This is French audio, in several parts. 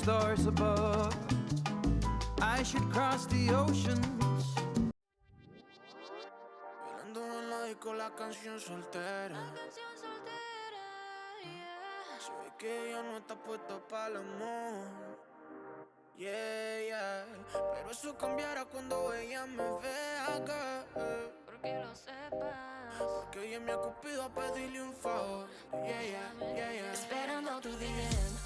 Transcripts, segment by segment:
stars above. I should cross the oceans. Bailando en la disco la canción soltera. Se ve que ella no está puesta para el amor. Yeah, yeah. Pero eso cambiará cuando ella me vea acá. Porque lo sepas. Porque ella me ha cupido a pedirle un favor. Yeah, yeah, yeah, yeah. Esperando tu DM.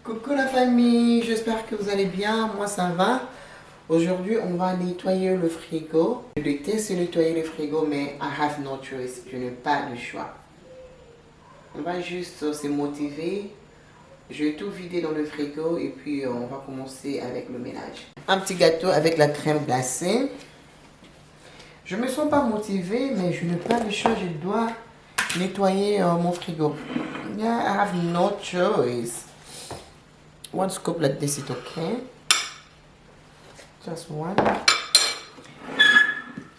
Coucou la famille, j'espère que vous allez bien, moi ça va. Aujourd'hui on va nettoyer le frigo. Je déteste nettoyer le frigo mais I have no choice, je n'ai pas le choix. On va juste se motiver. Je vais tout vider dans le frigo et puis on va commencer avec le ménage. Un petit gâteau avec la crème glacée. Je me sens pas motivée mais je n'ai pas le choix, je dois nettoyer mon frigo. Yeah, I have no choice. One scoop like this is okay. Just one.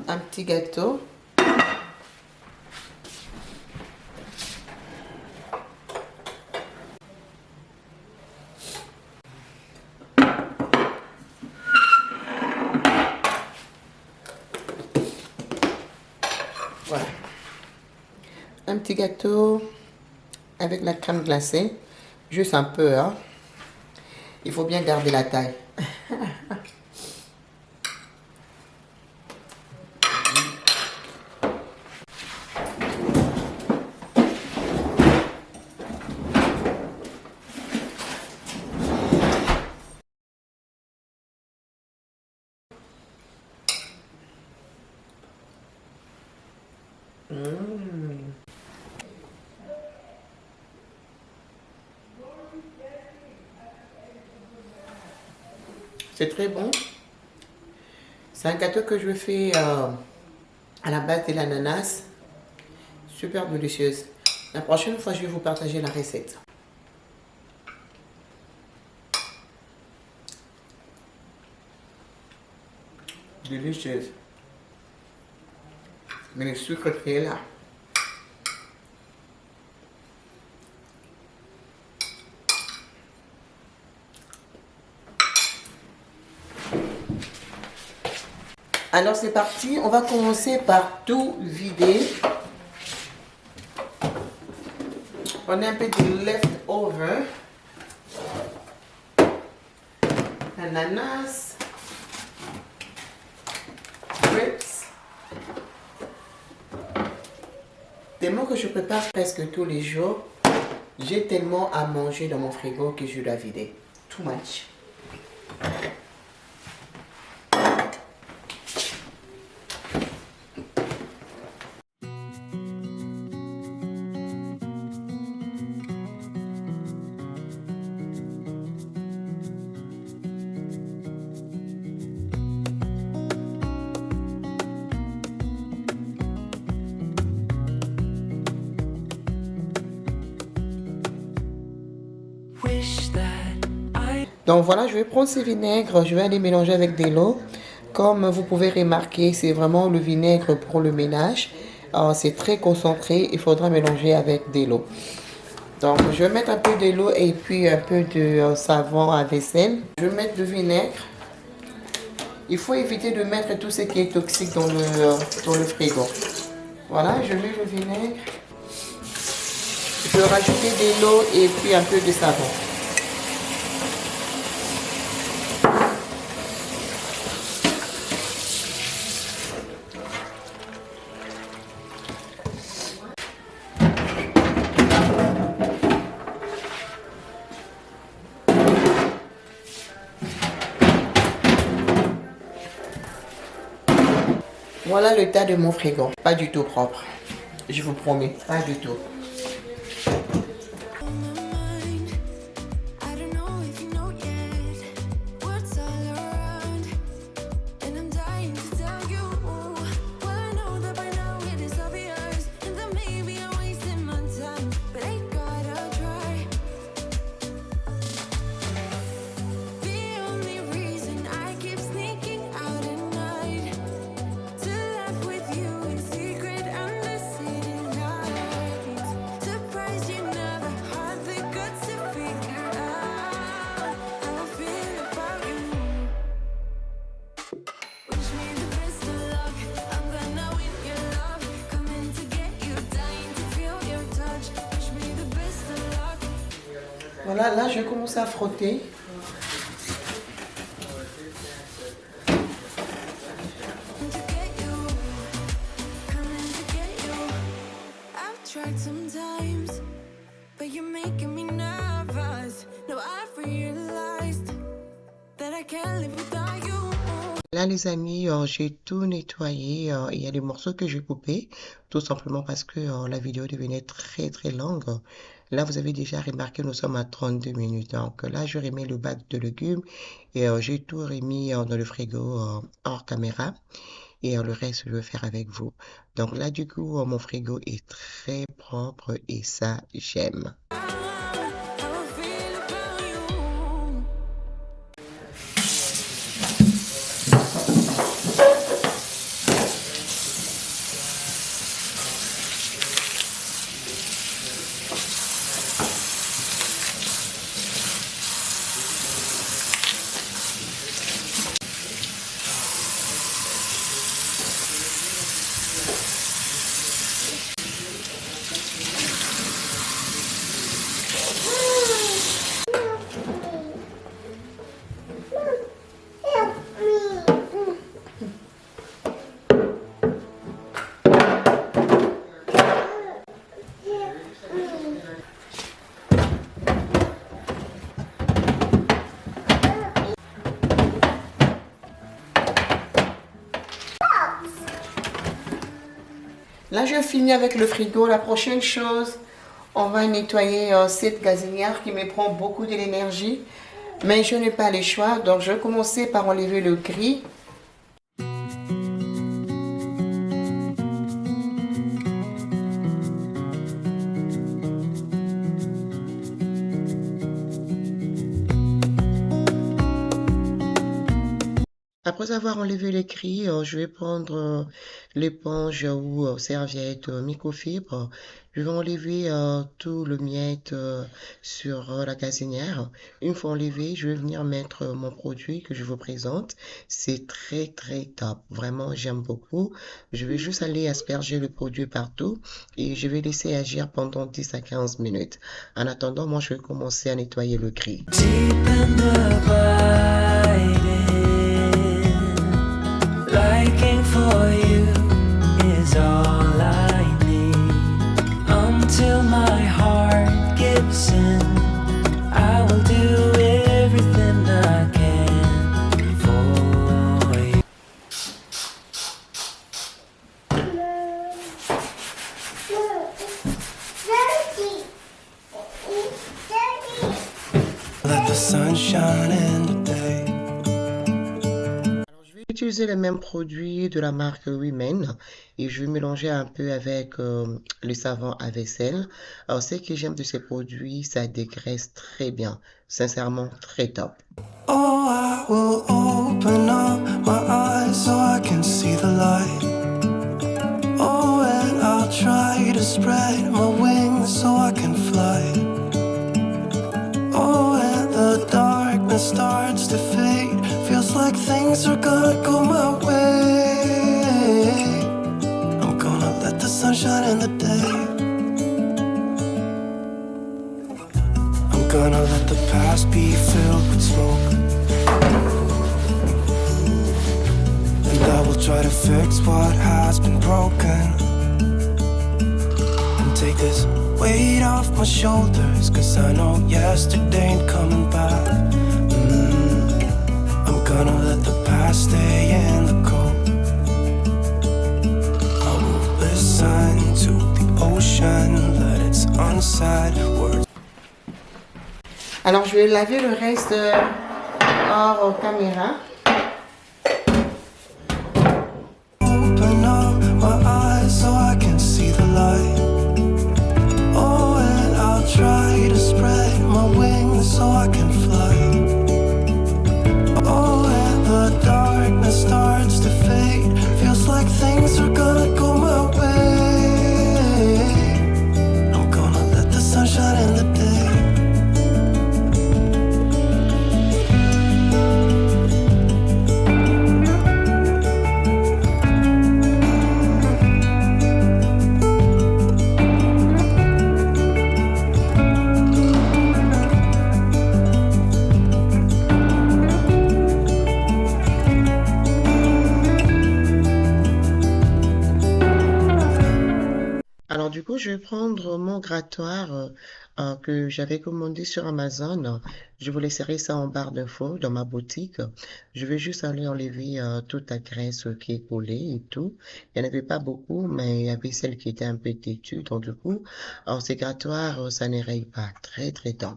Un petit gâteau. Voilà. Un petit gâteau avec la crème glacée. Juste un peu, hein. Il faut bien garder la taille. C'est très bon. C'est un gâteau que je fais à la base de l'ananas. Super délicieuse. La prochaine fois, je vais vous partager la recette. Délicieuse. Mais le sucre qui est là. Alors c'est parti, on va commencer par tout vider. On a un peu de leftover. Ananas. Grapes. Des mots que je prépare presque tous les jours. J'ai tellement à manger dans mon frigo que je dois vider. Too much. Donc voilà, je vais prendre ces vinaigres, je vais aller mélanger avec de l'eau. Comme vous pouvez remarquer, c'est vraiment le vinaigre pour le ménage. C'est très concentré, il faudra mélanger avec de l'eau. Donc je vais mettre un peu de l'eau et puis un peu de savon à vaisselle. Je vais mettre le vinaigre. Il faut éviter de mettre tout ce qui est toxique dans le frigo. Voilà, je mets le vinaigre. Je vais rajouter de l'eau et puis un peu de savon. Voilà le tas de mon frigo. Pas du tout propre. Je vous promets, pas du tout. Voilà, là, je commence à frotter. To get you, coming to get you. I've tried sometimes, but you're making me nervous. No, I've realized that I can't live without you. Là, les amis, j'ai tout nettoyé. Il y a des morceaux que j'ai coupés, tout simplement parce que la vidéo devenait très très longue. Là, vous avez déjà remarqué, nous sommes à 32 minutes. Donc là, je remets le bac de légumes et j'ai tout remis dans le frigo hors caméra. Et le reste, je vais faire avec vous. Donc là, du coup, mon frigo est très propre et ça, j'aime. How I feel about you. Là, je finis avec le frigo. La prochaine chose, on va nettoyer cette gazinière qui me prend beaucoup de l'énergie. Mais je n'ai pas le choix. Donc, je vais commencer par enlever le gris. Après avoir enlevé les gris, je vais prendre l'éponge ou serviette microfibre. Je vais enlever tout le miette sur la gazinière. Une fois enlevé, je vais venir mettre mon produit que je vous présente. C'est très très top. Vraiment, j'aime beaucoup. Je vais juste aller asperger le produit partout et je vais laisser agir pendant 10 à 15 minutes. En attendant, moi, je vais commencer à nettoyer le gris. Deep and abiding, liking for you is all I need. Until my heart gives in, I will do everything I can for you. Let the sun shine in the day. Je vais utiliser les mêmes produits de la marque Women et je vais mélanger un peu avec le savon à vaisselle. Alors, ce que j'aime de ces produits, ça dégraisse très bien. Sincèrement, très top. Oh, I will open up my eyes so I can see the light. Oh, and I'll try to spread my wings so I can fly. Oh, and the darkness starts to fade. Feels like things are gonna go my way. I'm gonna let the sun shine in the day. I'm gonna let the past be filled with smoke. And I will try to fix what has been broken. And take this weight off my shoulders, 'cause I know yesterday ain't coming back. I'm gonna let the past stay in the cold. I will listen to the ocean, let its unsaid words. Alors, je vais laver le reste hors caméra. Open up my eyes so I can see the light. Oh, and I'll try to spread my wings so I can fly. Oh, and the darkness starts to fade. Feels like things are gonna go my way. I'm gonna let the sun shine in the day. Alors du coup, je vais prendre mon grattoir que j'avais commandé sur Amazon. Je vous laisserai ça en barre d'infos dans ma boutique. Je vais juste aller enlever toute la graisse qui est collée et tout. Il n'y en avait pas beaucoup, mais il y avait celle qui était un peu têtue. Donc du coup, ces grattoirs, ça n'éraille pas très très tôt.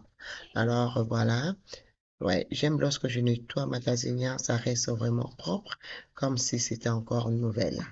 Alors voilà. Ouais, j'aime lorsque je nettoie ma gazinière, ça reste vraiment propre, comme si c'était encore nouvelle.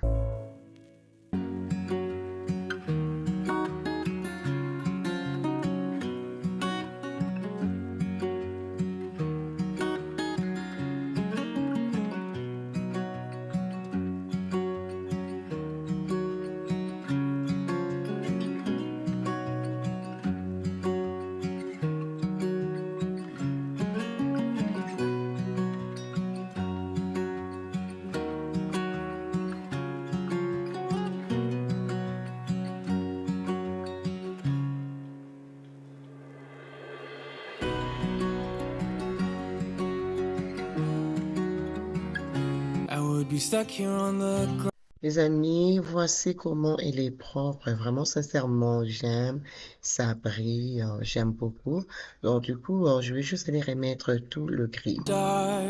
I would be stuck here on the ground. Les amis, voici comment elle est propre. Vraiment, sincèrement, j'aime. Ça brille, j'aime beaucoup. Donc, du coup, je vais juste aller remettre tout le gris. Dark,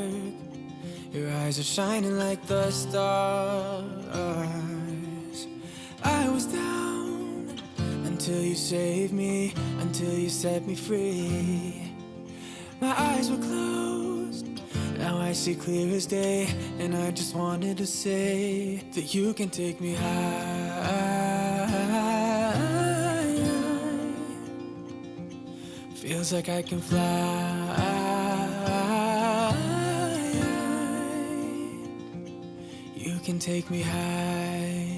your eyes are shining like the stars. I was down until you saved me, until you set me free. My eyes were closed, now I see clear as day, and I just wanted to say that you can take me high. Feels like I can fly. You can take me high.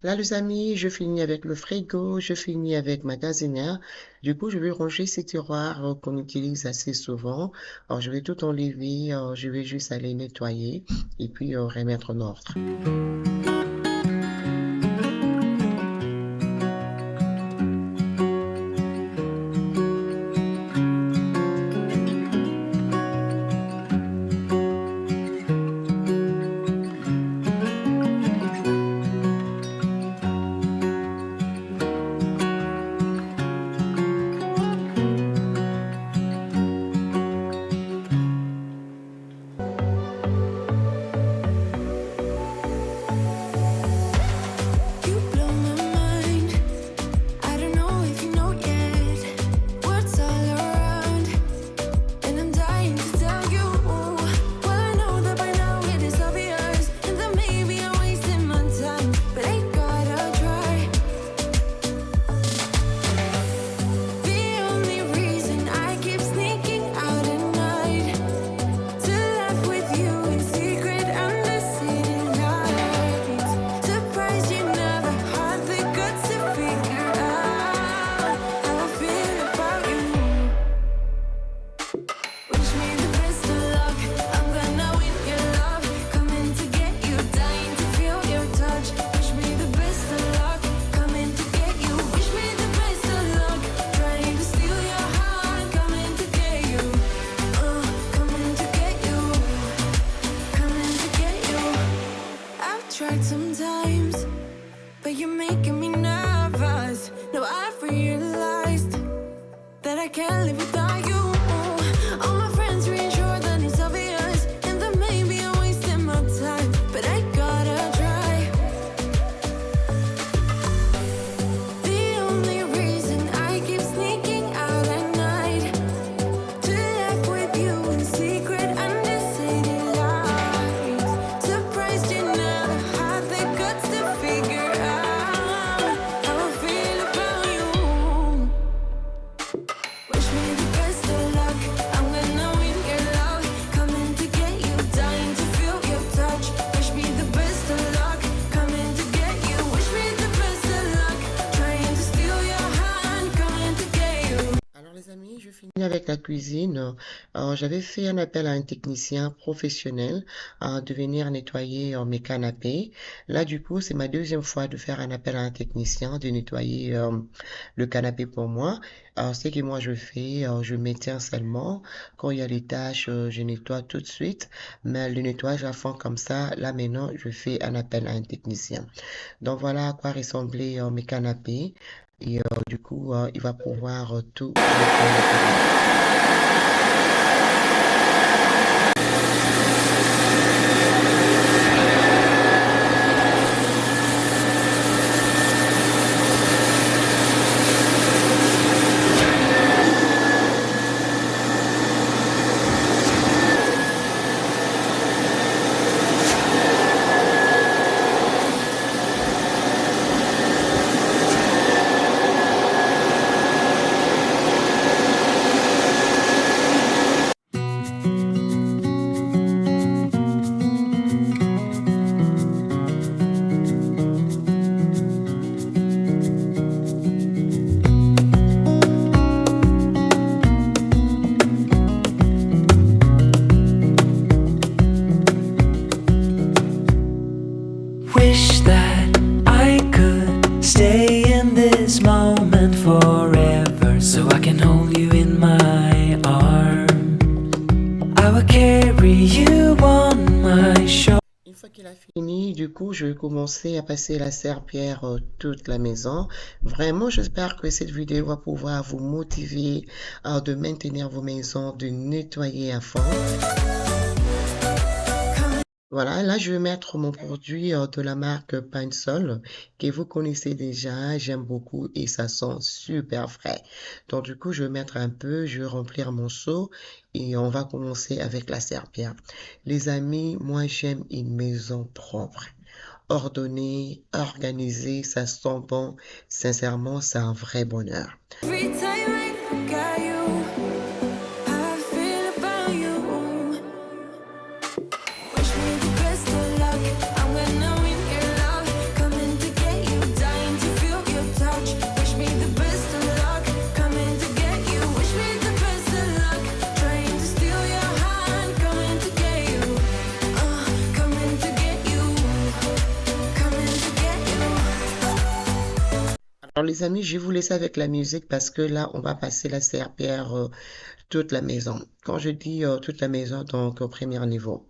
Là, les amis, je finis avec le frigo, je finis avec ma gazinière. Du coup, je vais ranger ces tiroirs qu'on utilise assez souvent. Alors, je vais tout enlever, je vais juste aller nettoyer et puis remettre en ordre. You blow my mind. I don't know if you know yet what's all around, and I'm dying to tell you. Well, I know that by now it is obvious, and that maybe I'm wasting my time, but I gotta try. The only reason I keep sneaking out at night to laugh with you in secret under city lights. Surprised you never had the guts to figure out how I feel about you. Wish me the best of luck. I'm gonna win your love. Coming to get you, dying to feel your touch. Wish me the best of luck. Coming to get you. Wish me the best of luck. Trying to steal your heart. Coming to get you. Coming to get you. Coming to get you. I've tried sometimes, but you're making me nervous. No, I've realized that I can't live without you. All my friends reassure that it's obvious, and that maybe I'm wasting my time, but I gotta try. The only reason I keep sneaking out at night to laugh with you in secret under city lights. Surprised you never had the guts to figure out how I feel about you. Wish me the best. Avec la cuisine, j'avais fait un appel à un technicien professionnel de venir nettoyer mes canapés. Là, du coup, c'est ma deuxième fois de faire un appel à un technicien de nettoyer le canapé pour moi. Ce que moi je fais, je maintiens seulement. Quand il y a des tâches, je nettoie tout de suite. Mais le nettoyage à fond comme ça, là maintenant, je fais un appel à un technicien. Donc voilà à quoi ressemblaient mes canapés. Et du coup, il va pouvoir tout nettoyer. Wish that I could stay in this moment forever, so I can hold you in my arms. I will carry you on my shoulder. Une fois qu'il a fini, du coup, je vais commencer à passer la serpillière toute la maison. Vraiment, j'espère que cette vidéo va pouvoir vous motiver de maintenir vos maisons, de nettoyer à fond. Voilà, là je vais mettre mon produit de la marque Pine-Sol que vous connaissez déjà, j'aime beaucoup et ça sent super frais. Donc du coup je vais mettre un peu, je vais remplir mon seau et on va commencer avec la serpillière. Les amis, moi j'aime une maison propre, ordonnée, organisée, ça sent bon, sincèrement c'est un vrai bonheur. Every time I look at you, how I feel about you. Wish me the best of luck. I'm gonna win your love. Coming to get you, dying to feel your touch. Wish me the best of luck. Coming to get you. Wish me the best of luck. Trying to steal your heart. Coming to get you. Coming to get you. Coming to get you. Alors les amis, je vais vous laisser avec la musique parce que là, on va passer la serpillière toute la maison. Quand je dis toute la maison, donc au premier niveau.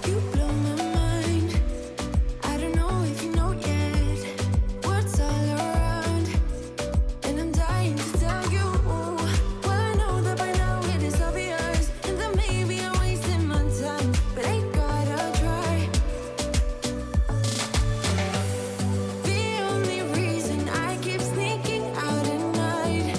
You blow my mind. I don't know if you know yet. Words all around, and I'm dying to tell you. Well, I know that by now it is obvious, and that maybe I'm wasting my time, but I gotta try. The only reason I keep sneaking out at night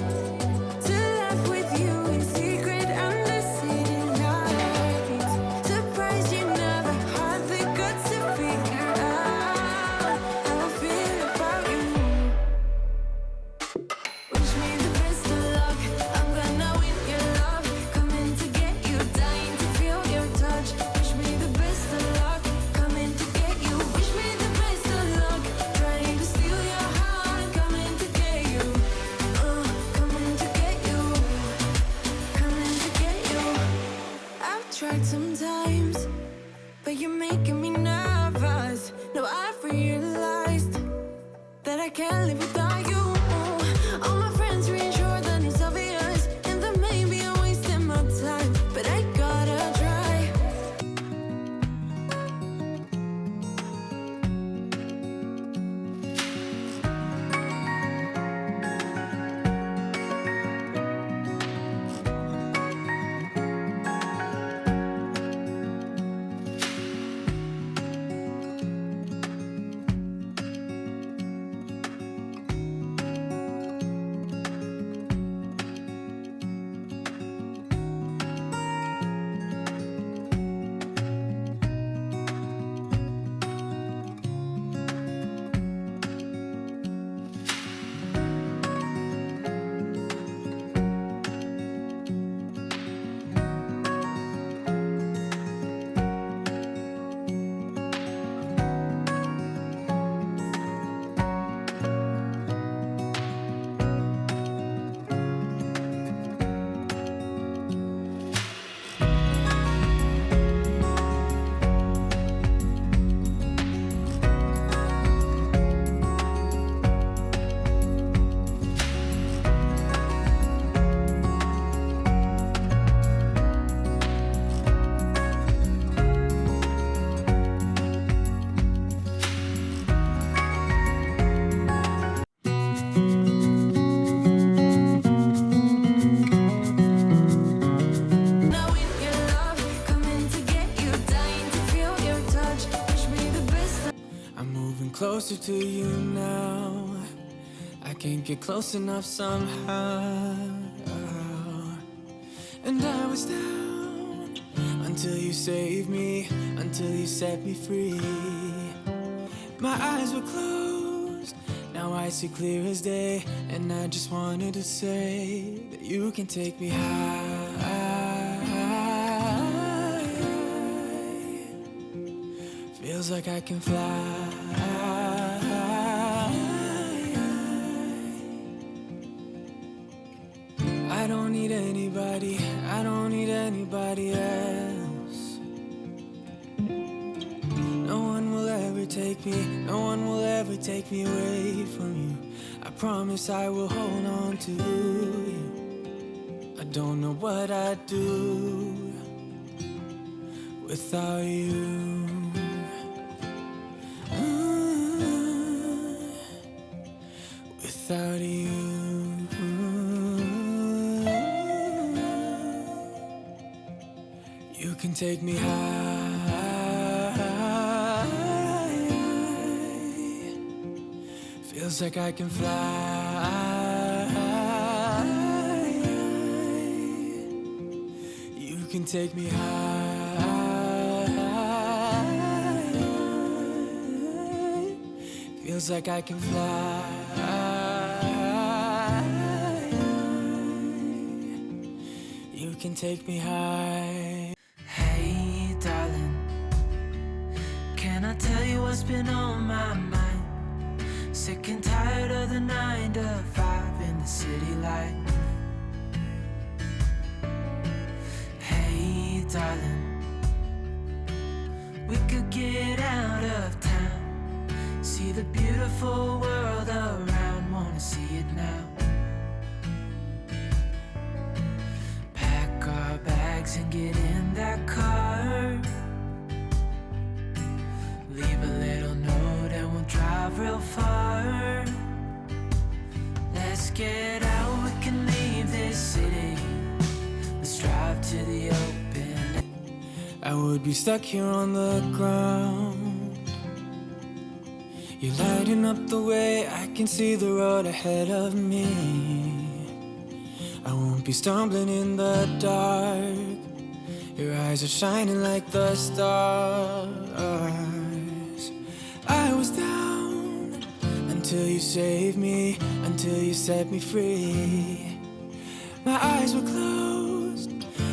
to laugh with you in secret under city lights. Surprised you never had the guts to figure out how I feel about you. Wish me the best of luck. I'm gonna win your love. Coming to get you, dying to feel your touch. Wish me the best of luck. Coming to get you. Wish me the best of luck. Trying to steal your heart. Coming to get you. Coming to get you. Coming to get you. I've tried sometimes, but you're making me nervous. No, I've realized that I can't live without you. All my friends reassure that it's obvious. closer to you now. I can't get close enough somehow. And I was down until you saved me, until you set me free. My eyes were closed, now I see clear as day. And I just wanted to say that you can take me high. Feels like I can fly. I don't need anybody, I don't need anybody else. No one will ever take me, no one will ever take me away from you. I promise I will hold on to you. I don't know what I'd do without you. Without you. You can take me high. Feels like I can fly. You can take me high. Feels like I can fly. You can take me high. Hey, darling, can I tell you what's been on my mind? Sick and tired of the 9 to 5 in the city life. Hey, darling, we could get out of town, see the beautiful world around, wanna see it now. Pack our bags and get in that car, leave a little note and we'll drive real far. Let's get out, we can leave this city, let's drive to the open. I would be stuck here on the ground. You're lighting up the way, I can see the road ahead of me. I won't be stumbling in the dark. Your eyes are shining like the stars. I was down until you saved me, until you set me free. My eyes were closed,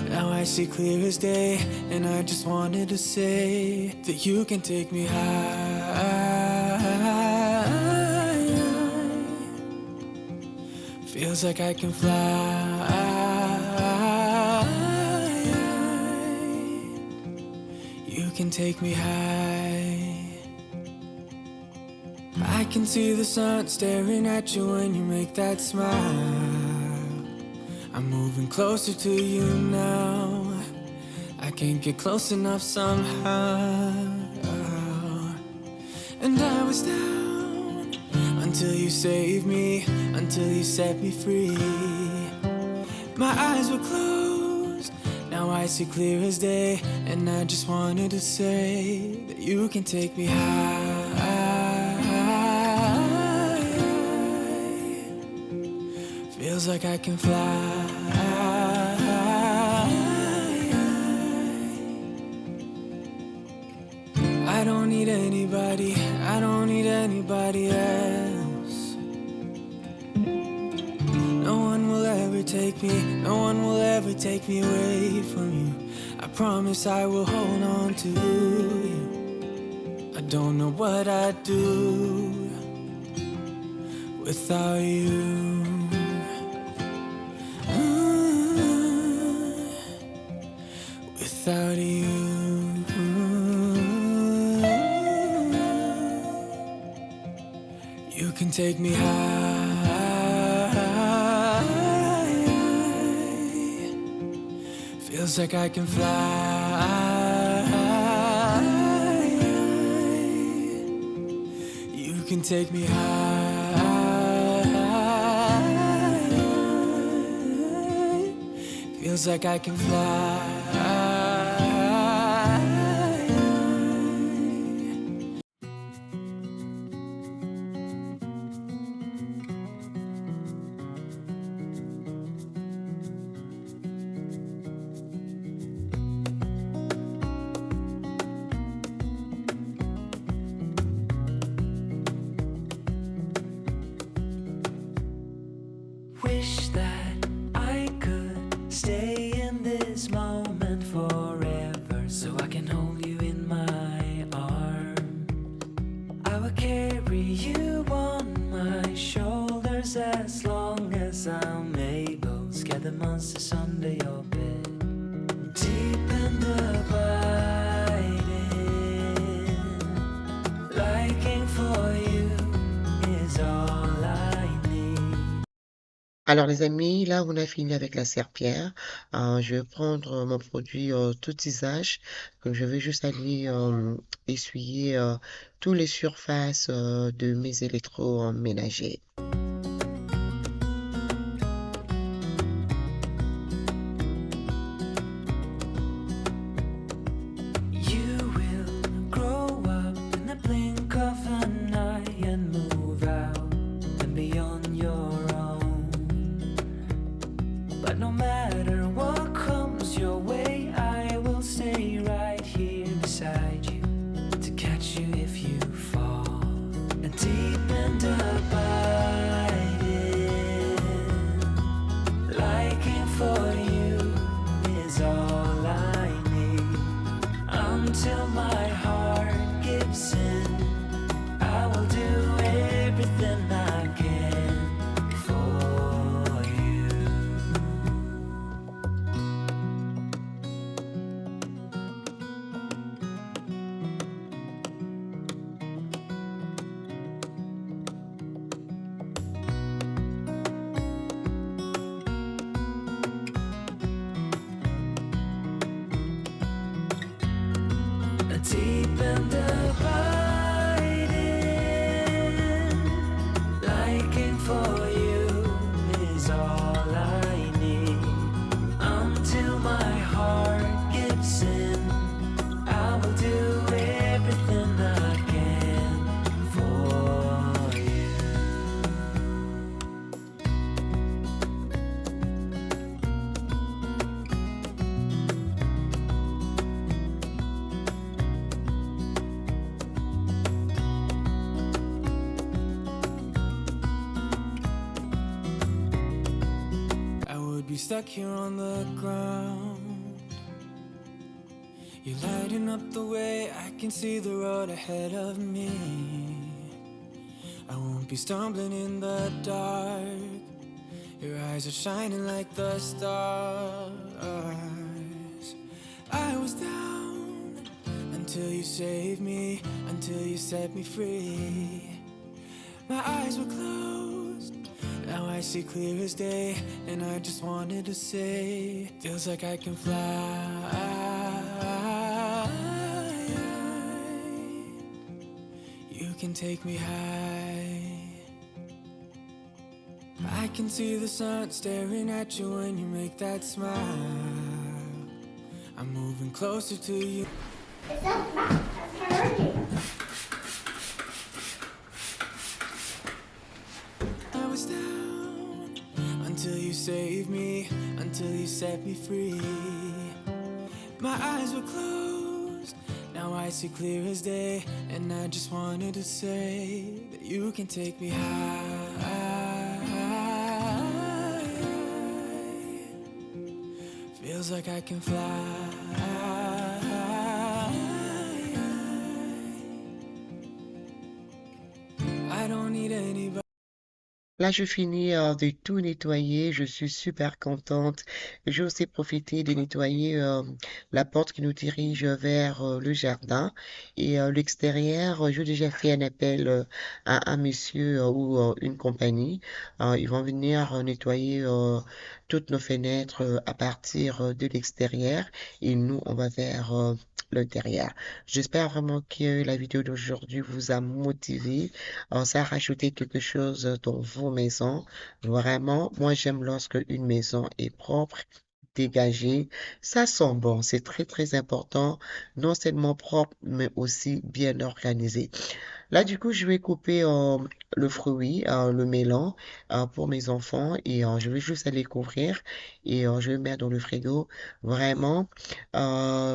now I see clear as day. And I just wanted to say that you can take me high. Feels like I can fly. You can take me high. I can see the sun staring at you when you make that smile. I'm moving closer to you now. I can't get close enough somehow. And I was down until you saved me, until you set me free. My eyes were closed, now I see clear as day. And I just wanted to say that you can take me high. Feels like I can fly. I don't need anybody, I don't need anybody else. No one will ever take me, no one will ever take me away from you. I promise I will hold on to you. I don't know what I'd do without you. Without you. You can take me high. Feels like I can fly. You can take me high. Feels like I can fly. will carry you on my shoulders as long as I'm able. Scare the monsters under your bed. Deep and abiding, liking for you is all I need. Alors les amis, là on a fini avec la serpillère. Je vais prendre mon produit tout usage. Donc, je vais juste aller essuyer toutes les surfaces de mes électroménagers. You will grow up in the blink of an eye and move out and be on your own. But no matter what comes your way, I will stay right here beside you to catch you if you fall. And deep and abiding, liking for you is all I need. Until my heart gives in, I will do everything I can for you. Deep and abiding, liking for you is all I need. Until my heart gives in, I will do everything I can for you. I would be stuck here on the ground. You're lighting up the way, I can see the road ahead of me. I won't be stumbling in the dark. Your eyes are shining like the stars. I was down until you saved me, until you set me free. My eyes were closed, now I see clear as day, and I just wanted to say, feels like I can fly. You can take me high. I can see the sun staring at you when you make that smile. I'm moving closer to you. I was down until you saved me, until you set me free. My eyes were closed, now I see clear as day, and I just wanted to say that you can take me high. Feels like I can fly. I don't need anybody. Là, je finis de tout nettoyer. Je suis super contente. J'ai aussi profité de nettoyer la porte qui nous dirige vers le jardin. Et l'extérieur, j'ai déjà fait un appel à un monsieur ou une compagnie. Ils vont venir nettoyer toutes nos fenêtres à partir de l'extérieur. Et nous, on va vers l'intérieur. J'espère vraiment que la vidéo d'aujourd'hui vous a motivé. Ça a rajouté quelque chose dans vos maisons. Vraiment, moi j'aime lorsque une maison est propre, dégagée. Ça sent bon. C'est très très important. Non seulement propre, mais aussi bien organisé. Là, du coup, je vais couper le fruit, le melon, pour mes enfants et je vais juste aller couvrir et je vais mettre dans le frigo. Vraiment,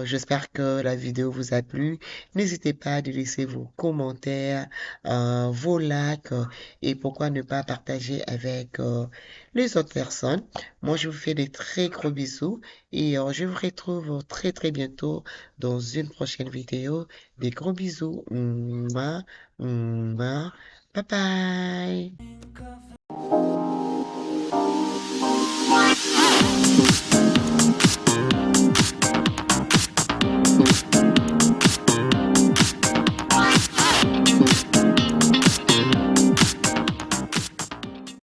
j'espère que la vidéo vous a plu. N'hésitez pas à laisser vos commentaires, vos likes et pourquoi ne pas partager avec les autres personnes. Moi, je vous fais des très gros bisous Et je vous retrouve très très bientôt dans une prochaine vidéo. Des gros bisous. Mouah, mouah. Bye bye.